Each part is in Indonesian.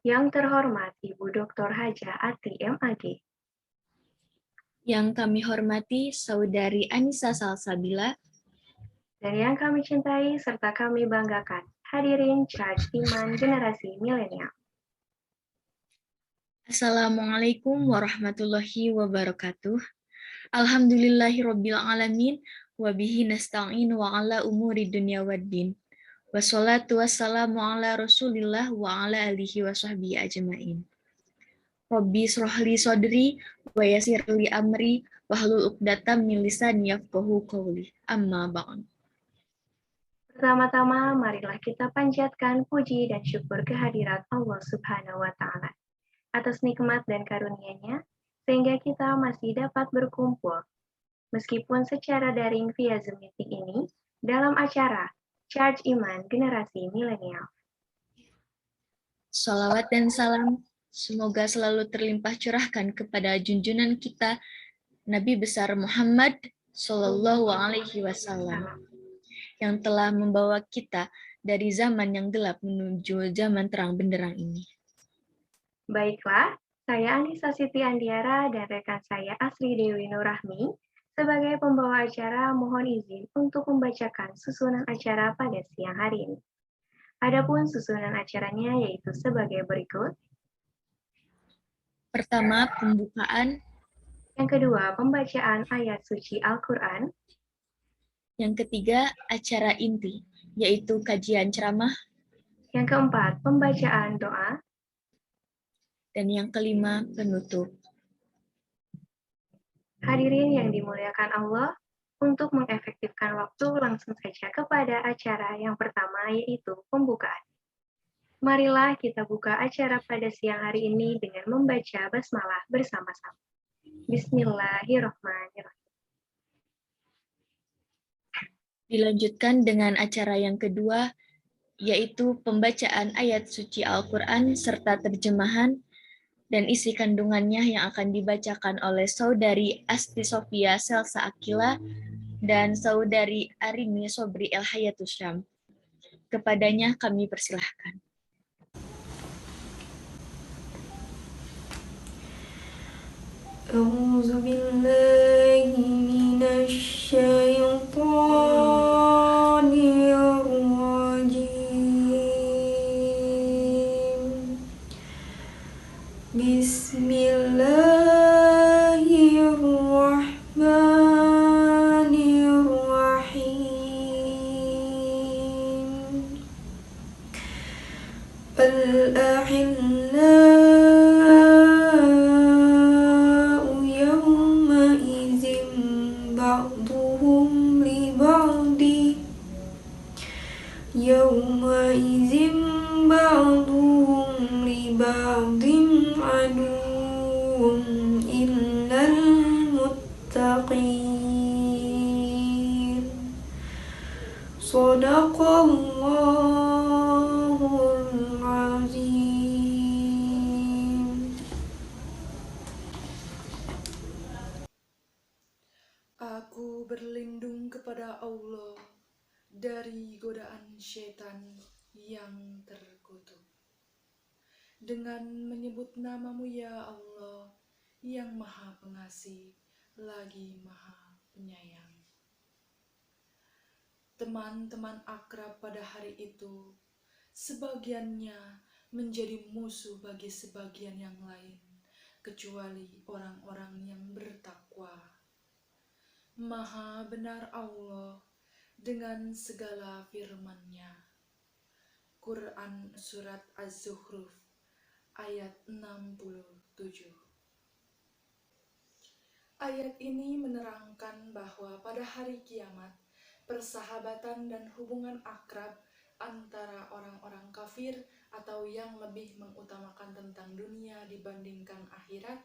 Yang terhormat Ibu Dr. Haja Ati MAG. Yang kami hormati Saudari Anissa Salsabila. Dan yang kami cintai serta kami banggakan, hadirin Charge Iman Generasi Milenial. Assalamualaikum warahmatullahi wabarakatuh. Alhamdulillahirabbil alamin wa bihi nasta'in wa ala umuri dunya waddin. Wassalatu wassalamu ala Rasulillah wa ala alihi wa sahbihi ajmain. Rabbi shrahli sadri wa yassirli amri wahlul 'uqdatam min lisani yafqahu qawli. Amma ba'd. Pertama-tama, marilah kita panjatkan puji dan syukur kehadirat Allah Subhanahu wa Ta'ala atas nikmat dan karunia-Nya, sehingga kita masih dapat berkumpul, meskipun secara daring via Zoom meeting ini, dalam acara Charge Iman Generasi Milenial. Salawat dan salam semoga selalu terlimpah curahkan kepada junjungan kita Nabi besar Muhammad Shallallahu Alaihi Wasallam yang telah membawa kita dari zaman yang gelap menuju zaman terang benderang ini. Baiklah, saya Anissa Siti Andiara dan rekan saya Asri Dewi Nurrahmi sebagai pembawa acara mohon izin untuk membacakan susunan acara pada siang hari ini. Adapun susunan acaranya yaitu sebagai berikut. Pertama, pembukaan. Yang kedua, pembacaan ayat suci Al-Quran. Yang ketiga, acara inti, yaitu kajian ceramah. Yang keempat, pembacaan doa. Dan yang kelima, penutup. Hadirin yang dimuliakan Allah, untuk mengefektifkan waktu langsung saja kepada acara yang pertama yaitu pembukaan. Marilah kita buka acara pada siang hari ini dengan membaca basmalah bersama-sama. Bismillahirrahmanirrahim. Dilanjutkan dengan acara yang kedua, yaitu pembacaan ayat suci Al-Quran serta terjemahan dan isi kandungannya yang akan dibacakan oleh Saudari Asti Sofia Selsa Akila dan Saudari Arini Sobri El Hayatusyam. Kepadanya kami persilahkan. A'udzu billahi minasy syaithanir rajim. Bismillahirrahmanirrahim. Al-ahillau yawma'izin ba'duhum li ba'di aduwwun illal muttaqin. Shadaqallahul azim. Aku berlindung kepada Allah dari godaan syaitan yang terkutuk. Dengan menyebut namamu ya Allah, yang maha pengasih, lagi maha penyayang. Teman-teman akrab pada hari itu, sebagiannya menjadi musuh bagi sebagian yang lain, kecuali orang-orang yang bertakwa. Maha benar Allah dengan segala firman-Nya. Quran Surat Az-Zukhruf ayat 67. Ayat ini menerangkan bahwa pada hari kiamat, persahabatan dan hubungan akrab antara orang-orang kafir atau yang lebih mengutamakan tentang dunia dibandingkan akhirat,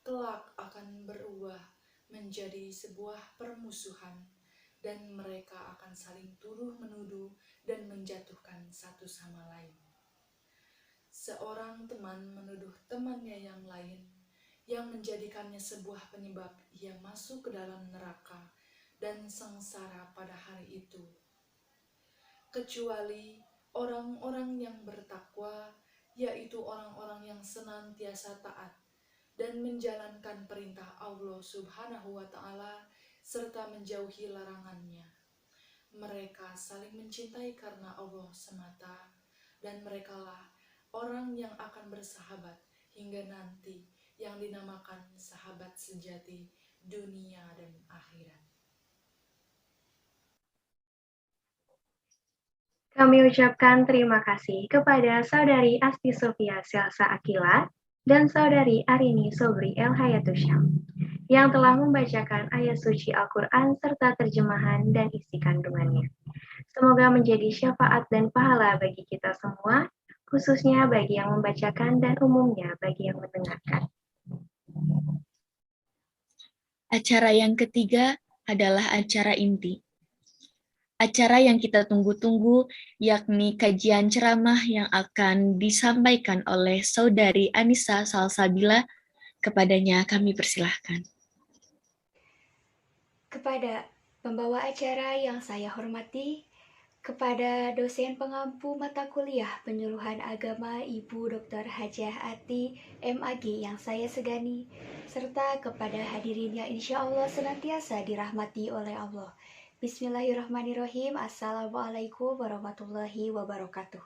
kelak akan berubah menjadi sebuah permusuhan, dan mereka akan saling tuduh-menuduh dan menjatuhkan satu sama lain. Seorang teman menuduh temannya yang lain, yang menjadikannya sebuah penyebab ia masuk ke dalam neraka dan sengsara pada hari itu. Kecuali orang-orang yang bertakwa yaitu orang-orang yang senantiasa taat dan menjalankan perintah Allah Subhanahu wa Ta'ala serta menjauhi larangannya. Mereka saling mencintai karena Allah semata, dan merekalah orang yang akan bersahabat hingga nanti, yang dinamakan sahabat sejati dunia dan akhirat. Kami ucapkan terima kasih kepada Saudari Asti Sofia Selsa Akila dan Saudari Arini Sobri El Hayatusyam yang telah membacakan ayat suci Al-Quran serta terjemahan dan isi kandungannya. Semoga menjadi syafaat dan pahala bagi kita semua, khususnya bagi yang membacakan dan umumnya bagi yang mendengarkan. Acara yang ketiga adalah acara inti. Acara yang kita tunggu-tunggu, yakni kajian ceramah yang akan disampaikan oleh Saudari Anissa Salsabila. Kepadanya kami persilahkan. Kepada pembawa acara yang saya hormati, kepada dosen pengampu mata kuliah penyuluhan agama Ibu Dr. Hajah Ati MAG yang saya segani, serta kepada hadirin yang insya Allah senantiasa dirahmati oleh Allah. Bismillahirrahmanirrahim. Assalamualaikum warahmatullahi wabarakatuh.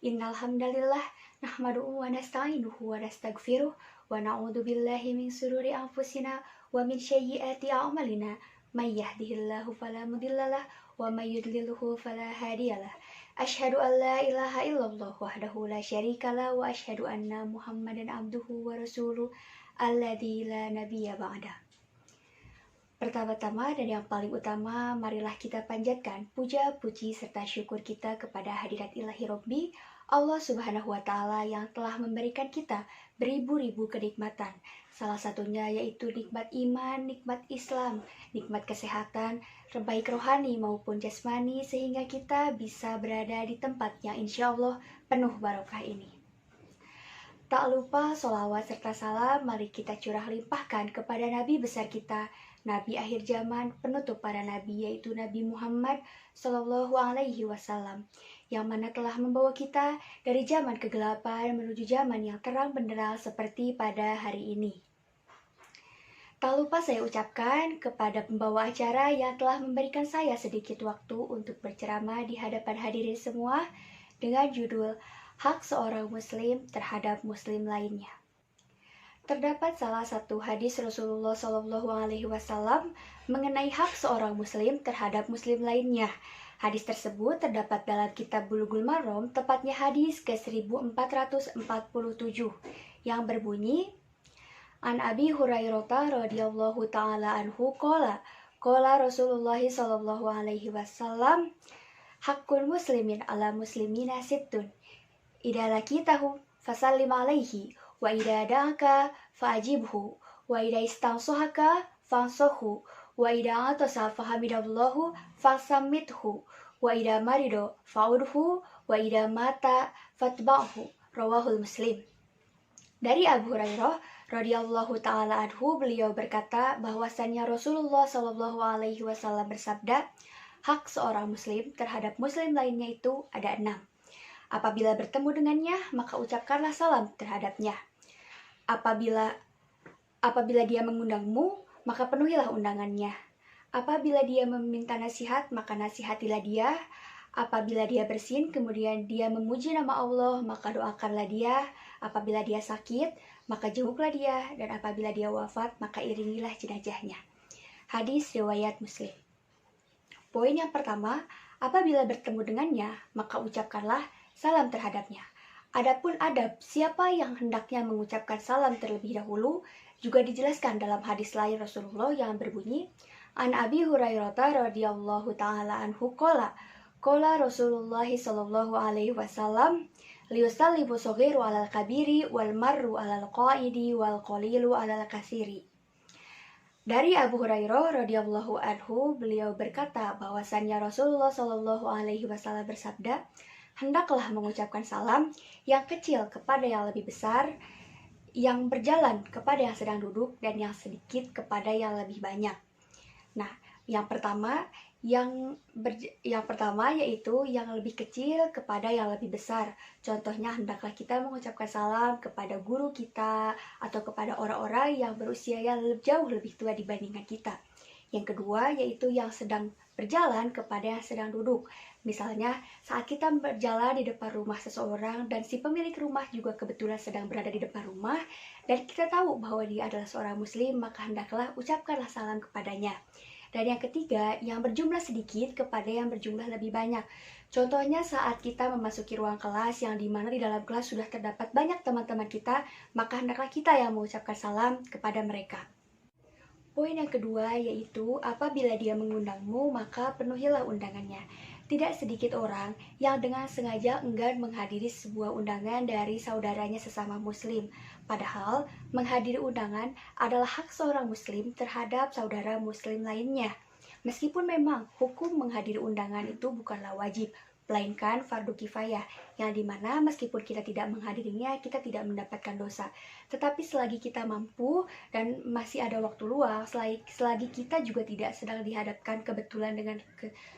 Innal hamdalillah nahmaduhu wa nasta'inuhu wa nastaghfiruh wa na'udzu billahi min sururi anfusina wa min sayyiati a'malina may yahdihillahu fala mudhillalah wa may yudlilhu fala hadiyalah. Asyhadu an la ilaha illallah wahdahu la syarikalah wa asyhadu anna Muhammadan abduhu wa rasuluh alladzi la nabiyya ba'da. Pertama-tama dan yang paling utama, marilah kita panjatkan puja, puji, serta syukur kita kepada hadirat ilahi Rabbi, Allah Subhanahu wa Ta'ala yang telah memberikan kita beribu-ribu kenikmatan. Salah satunya yaitu nikmat iman, nikmat Islam, nikmat kesehatan, baik rohani maupun jasmani, sehingga kita bisa berada di tempat yang insya Allah penuh barokah ini. Tak lupa sholawat serta salam mari kita curah limpahkan kepada Nabi besar kita, Nabi akhir zaman, penutup para nabi, yaitu Nabi Muhammad Sallallahu Alaihi Wasallam, yang mana telah membawa kita dari zaman kegelapan menuju zaman yang terang benderang seperti pada hari ini. Tak lupa saya ucapkan kepada pembawa acara yang telah memberikan saya sedikit waktu untuk berceramah di hadapan hadirin semua dengan judul Hak Seorang Muslim Terhadap Muslim Lainnya. Terdapat salah satu hadis Rasulullah Shallallahu Alaihi Wasallam mengenai hak seorang Muslim terhadap Muslim lainnya. Hadis tersebut terdapat dalam Kitab Bulughul Maram, tepatnya hadis ke-1447, yang berbunyi, An Abi Hurairah radhiyallahu taala anhu qala Rasulullah Shallallahu Alaihi Wasallam, Hakul muslimin ala muslimina sittun, idza laqitahu fasallim alaihi wa idza da'aka fa'ajibhu wa idza istansohaka fansohu wa idza atasa fahamidallahu fasammithu wa idza marido fa'udhu wa idza mata fatba'hu. Rawahul Muslim. Dari Abu Hurairah radhiyallahu taala anhu, beliau berkata bahwasannya Rasulullah Shallallahu Alaihi Wasallam bersabda, hak seorang muslim terhadap muslim lainnya itu ada 6. Apabila bertemu dengannya, maka ucapkanlah salam terhadapnya. Apabila dia mengundangmu, maka penuhilah undangannya. Apabila dia meminta nasihat, maka nasihatilah dia. Apabila dia bersin, kemudian dia memuji nama Allah, maka doakanlah dia. Apabila dia sakit, maka jenguklah dia. Dan apabila dia wafat, maka iringilah jenazahnya. Hadis riwayat Muslim. Poin yang pertama, apabila bertemu dengannya, maka ucapkanlah salam terhadapnya. Adapun adab siapa yang hendaknya mengucapkan salam terlebih dahulu juga dijelaskan dalam hadis lain Rasulullah yang berbunyi, An Abi Hurairah radhiyallahu taala anhu qala Rasulullah sallallahu alaihi wasallam, liyusallimu saghiru alal kabiri wal marru alal qaidi wal qalilu alal kasiri. Dari Abu Hurairah radhiyallahu anhu, beliau berkata bahwasannya Rasulullah sallallahu alaihi wasallam bersabda, hendaklah mengucapkan salam yang kecil kepada yang lebih besar, yang berjalan kepada yang sedang duduk, dan yang sedikit kepada yang lebih banyak. Nah, yang pertama, Yang pertama yaitu yang lebih kecil kepada yang lebih besar. Contohnya, hendaklah kita mengucapkan salam kepada guru kita atau kepada orang-orang yang berusia yang jauh lebih tua dibandingkan kita. Yang kedua yaitu yang sedang berjalan kepada yang sedang duduk. Misalnya, saat kita berjalan di depan rumah seseorang dan si pemilik rumah juga kebetulan sedang berada di depan rumah dan kita tahu bahwa dia adalah seorang muslim, maka hendaklah ucapkanlah salam kepadanya. Dan yang ketiga, yang berjumlah sedikit kepada yang berjumlah lebih banyak. Contohnya saat kita memasuki ruang kelas yang dimana di dalam kelas sudah terdapat banyak teman-teman kita, maka hendaklah kita yang mengucapkan salam kepada mereka. Poin yang kedua yaitu apabila dia mengundangmu, maka penuhilah undangannya. Tidak sedikit orang yang dengan sengaja enggan menghadiri sebuah undangan dari saudaranya sesama muslim. Padahal, menghadiri undangan adalah hak seorang muslim terhadap saudara muslim lainnya. Meskipun memang hukum menghadiri undangan itu bukanlah wajib, melainkan fardu kifayah, yang dimana meskipun kita tidak menghadirinya, kita tidak mendapatkan dosa. Tetapi selagi kita mampu dan masih ada waktu luang, selagi kita juga tidak sedang dihadapkan kebetulan dengan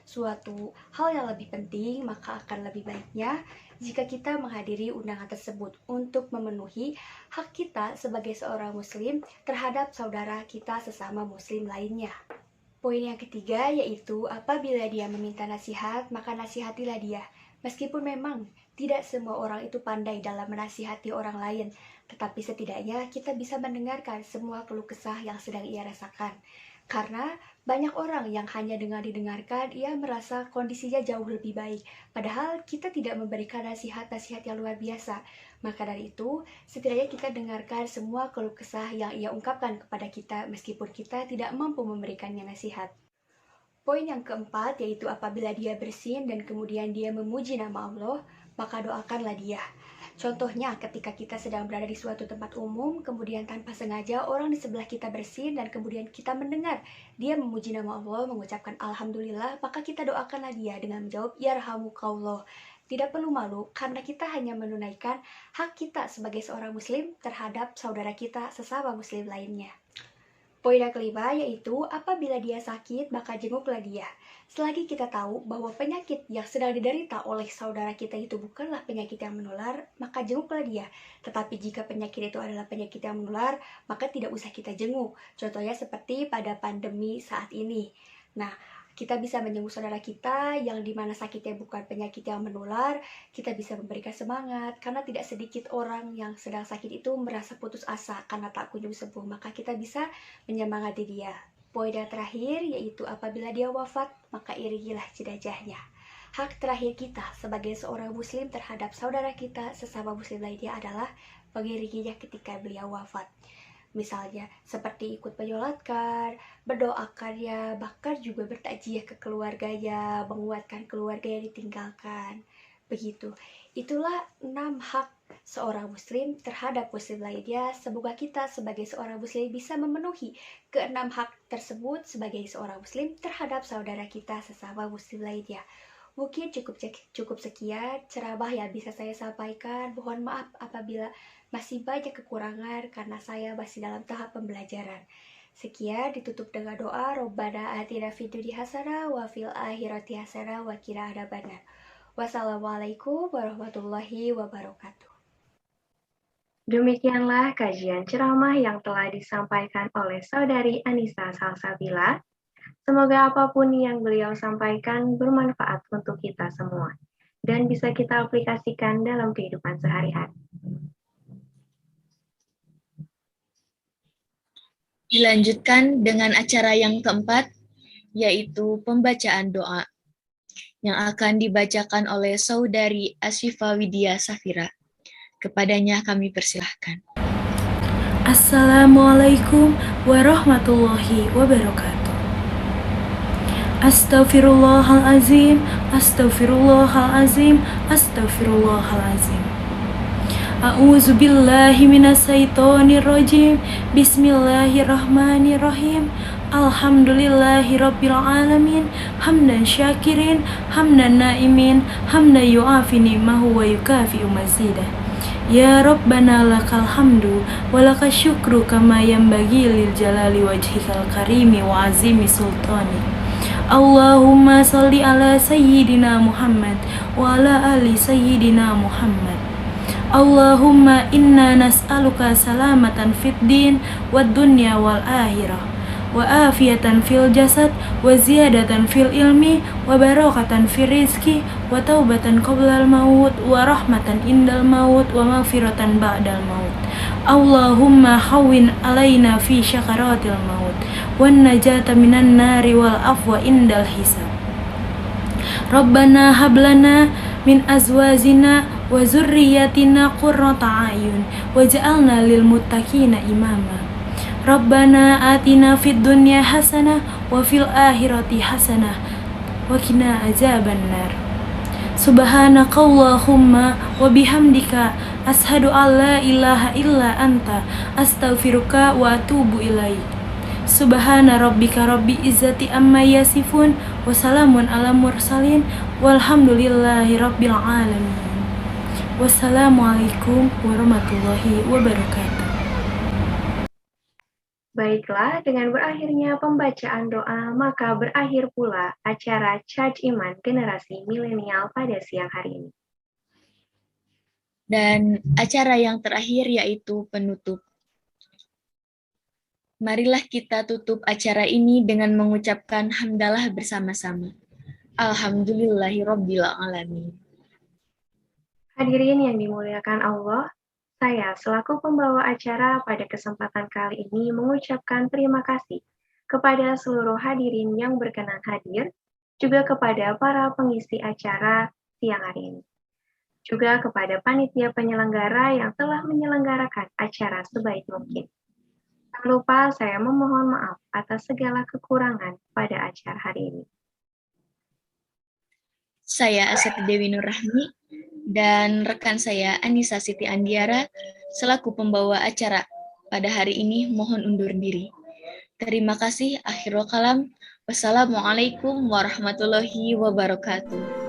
suatu hal yang lebih penting, maka akan lebih baiknya jika kita menghadiri undangan tersebut untuk memenuhi hak kita sebagai seorang muslim terhadap saudara kita sesama muslim lainnya. Poin yang ketiga yaitu apabila dia meminta nasihat, maka nasihatilah dia. Meskipun memang tidak semua orang itu pandai dalam menasihati orang lain, tetapi setidaknya kita bisa mendengarkan semua keluh kesah yang sedang ia rasakan. Karena banyak orang yang hanya dengan didengarkan, ia merasa kondisinya jauh lebih baik. Padahal kita tidak memberikan nasihat-nasihat yang luar biasa. Maka dari itu, setidaknya kita dengarkan semua keluh kesah yang ia ungkapkan kepada kita, meskipun kita tidak mampu memberikannya nasihat. Poin yang keempat yaitu apabila dia bersin dan kemudian dia memuji nama Allah, maka doakanlah dia. Contohnya ketika kita sedang berada di suatu tempat umum, kemudian tanpa sengaja orang di sebelah kita bersin dan kemudian kita mendengar dia memuji nama Allah, mengucapkan Alhamdulillah, maka kita doakanlah dia dengan menjawab Yarhamukallah. Tidak perlu malu karena kita hanya menunaikan hak kita sebagai seorang muslim terhadap saudara kita sesama muslim lainnya. Poin yang kelima yaitu apabila dia sakit, maka jenguklah dia. Selagi kita tahu bahwa penyakit yang sedang diderita oleh saudara kita itu bukanlah penyakit yang menular, maka jenguklah dia. Tetapi jika penyakit itu adalah penyakit yang menular, maka tidak usah kita jenguk. Contohnya seperti pada pandemi saat ini. Nah, kita bisa menjenguk saudara kita yang dimana sakitnya bukan penyakit yang menular, kita bisa memberikan semangat, karena tidak sedikit orang yang sedang sakit itu merasa putus asa karena tak kunjung sembuh, maka kita bisa menyemangati dia. Poin yang terakhir yaitu apabila dia wafat, maka irigilah jenazahnya. Hak terakhir kita sebagai seorang muslim terhadap saudara kita sesama muslim lainnya adalah mengiringinya ketika beliau wafat. Misalnya seperti ikut menyolatkan, berdoakannya, bahkan juga bertakziah ke keluarganya, menguatkan keluarga yang ditinggalkan. Begitu. Itulah 6 hak seorang muslim terhadap muslim lainnya. Semoga kita sebagai seorang muslim bisa memenuhi ke-6 hak tersebut sebagai seorang muslim terhadap saudara kita sesama muslim lainnya. Mungkin cukup sekian ceramah yang bisa saya sampaikan. Mohon maaf apabila masih banyak kekurangan karena saya masih dalam tahap pembelajaran. Sekian, ditutup dengan doa Rabbana atina fid dunya hasanah wa fil akhirati hasanah wa qina adzabannar. Wassalamualaikum warahmatullahi wabarakatuh. Demikianlah kajian ceramah yang telah disampaikan oleh Saudari Anissa Salsabila. Semoga apapun yang beliau sampaikan bermanfaat untuk kita semua dan bisa kita aplikasikan dalam kehidupan sehari-hari. Dilanjutkan dengan acara yang keempat, yaitu pembacaan doa, yang akan dibacakan oleh Saudari Asyifa Widya Safira. Kepadanya kami persilahkan. Assalamualaikum warahmatullahi wabarakatuh. Astaghfirullahalazim, astaghfirullahalazim, astaghfirullahalazim. A'udzu billahi minasyaitonir rajim. Bismillahirrahmanirrahim. Alhamdulillahirabbil alamin. Hamdan syakirin, hamdan naimin, hamdan yu'afi ni'mahu wa yukafi'u mazidah. Ya Rabbana lakal hamdu wa lakal syukru kama yanbaghi lil jalali wajhikal karimi wa azimi sultani. Allahumma salli ala sayyidina Muhammad wa ala ali sayyidina Muhammad. Allahumma inna nas'aluka salamatan fid din wad dunya wal akhirah wa afiatan fil jasad wa ziyadatan fil ilmi wa barakatan fil rizki wa taubatan qoblal maut wa rahmatan indal maut wa maghfiratan ba'dal maut. Allahumma hawwin alaina fi syakaratil maut wan najata minan nari wal afwa indal hisab. Rabbana hablana min azwajina wa zurriyatina qurrata a'yun waj'alna lil muttaqina imama. Rabbana atina fid dunya hasanah wa fil akhirati hasanah wa qina azabannar. Subhanakallahumma wa bihamdika ashhadu an la ilaha illa anta astaghfiruka wa atubu ilaik. Subhana rabbika rabbil izzati amma yasifun wa salamun ala mursalin walhamdulillahi rabbil alamin. Wassalamualaikum warahmatullahi wabarakatuh. Baiklah, dengan berakhirnya pembacaan doa, maka berakhir pula acara Charge Iman Generasi Milenial pada siang hari ini. Dan acara yang terakhir yaitu penutup. Marilah kita tutup acara ini dengan mengucapkan hamdalah bersama-sama. Alhamdulillahirabbil alamin. Hadirin yang dimuliakan Allah, saya selaku pembawa acara pada kesempatan kali ini mengucapkan terima kasih kepada seluruh hadirin yang berkenan hadir, juga kepada para pengisi acara siang hari ini, juga kepada panitia penyelenggara yang telah menyelenggarakan acara sebaik mungkin. Tak lupa saya memohon maaf atas segala kekurangan pada acara hari ini. Saya Asep Dewi Nurrahmi dan rekan saya Anissa Siti Andiara selaku pembawa acara pada hari ini mohon undur diri. Terima kasih. Akhirul kalam. Wassalamualaikum warahmatullahi wabarakatuh.